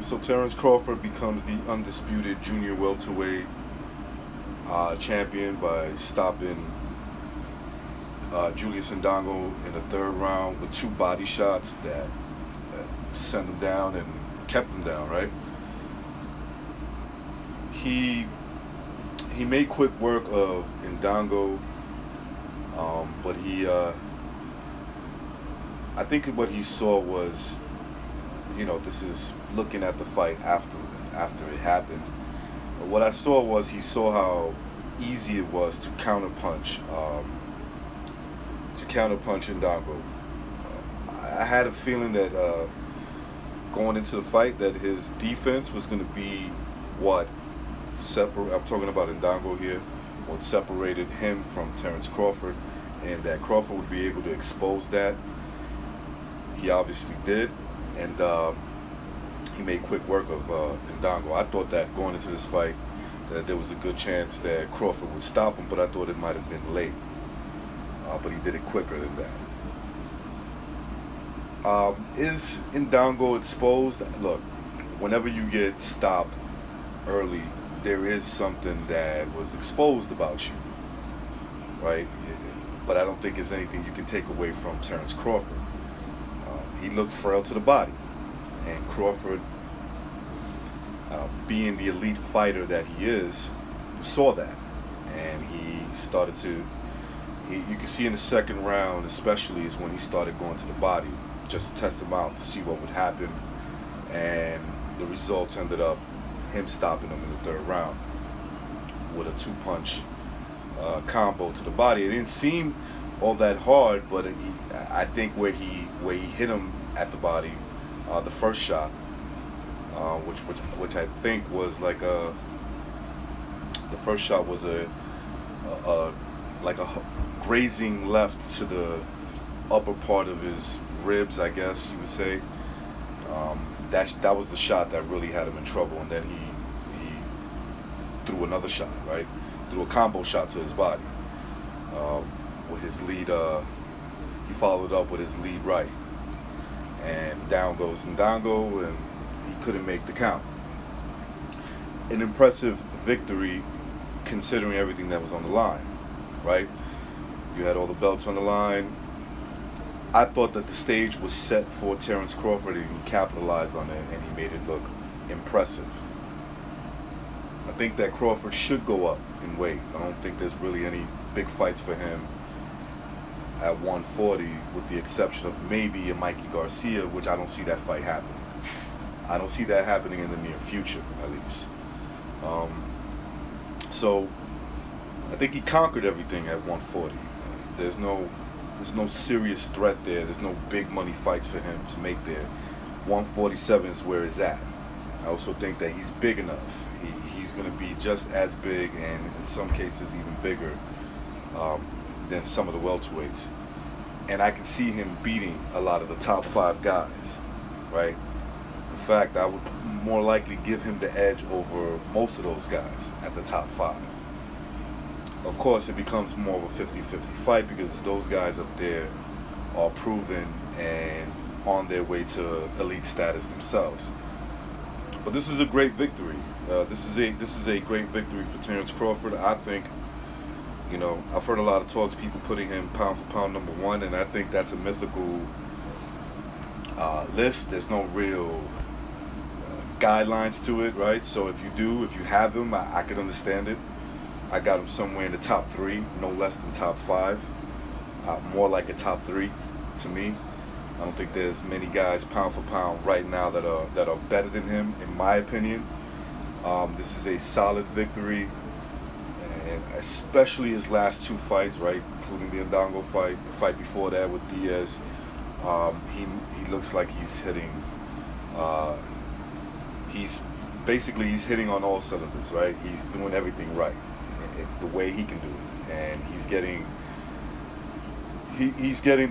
So Terence Crawford becomes the undisputed junior welterweight champion by stopping Julius Indongo in the third round with two body shots that sent him down and kept him down. Right? He made quick work of Indongo, but I think what he saw was, this is looking at the fight after it happened. But what I saw was he saw how easy it was to counterpunch Indongo. I had a feeling that going into the fight that his defense was going to be what I'm talking about Indongo here, what separated him from Terence Crawford, and that Crawford would be able to expose that. He obviously did, and he made quick work of Indongo. I thought that going into this fight that there was a good chance that Crawford would stop him, but I thought it might have been late. But he did it quicker than that. Is Indongo exposed? Look, whenever you get stopped early, there is something that was exposed about you, right? But I don't think there's anything you can take away from Terence Crawford. He looked frail to the body, and Crawford, being the elite fighter that he is, saw that, and he started to. You can see in the second round, especially, is when he started going to the body, just to test him out to see what would happen, and the results ended up him stopping him in the third round with a two-punch combo to the body. It didn't seem all that hard, but I think where he hit him at the body, the first shot, which I think was like the first shot was a grazing left to the upper part of his ribs, I guess you would say. That was the shot that really had him in trouble, and then he threw another shot, right? Threw a combo shot to his body. With his lead, he followed up with his lead right, and down goes Indongo, and he couldn't make the count. An impressive victory, considering everything that was on the line, right? You had all the belts on the line. I thought that the stage was set for Terence Crawford, and he capitalized on it, and he made it look impressive. I think that Crawford should go up in weight. I don't think there's really any big fights for him at 140, with the exception of maybe a Mikey Garcia, which I don't see that fight happening. I don't see that happening in the near future, at least. So I think he conquered everything at 140. There's no serious threat there. There's no big money fights for him to make there. 147 is where it's at. I also think that he's big enough. He's going to be just as big, and in some cases even bigger, than some of the welterweights. And I can see him beating a lot of the top 5 guys, right? In fact, I would more likely give him the edge over most of those guys at the top 5. Of course, it becomes more of a 50-50 fight because those guys up there are proven and on their way to elite status themselves. But this is a great victory. This is a great victory for Terence Crawford. I think, I've heard a lot of talks, people putting him pound for pound number 1, and I think that's a mythical list. There's no real guidelines to it, right? So if you have him, I could understand it. I got him somewhere in the top 3, no less than top 5. More like a top 3 to me. I don't think there's many guys pound for pound right now that are better than him, in my opinion. This is a solid victory, and especially his last 2 fights, right, including the Indongo fight, the fight before that with Diaz. He looks like he's hitting. He's hitting on all cylinders, right? He's doing everything right, the way he can do it, and he's getting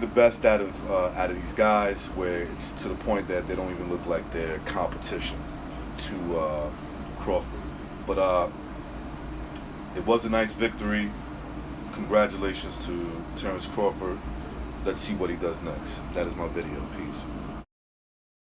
the best out of these guys, where it's to the point that they don't even look like they're competition to Crawford. But it was a nice victory. Congratulations to Terence Crawford. Let's see what he does next. That is my video. Peace.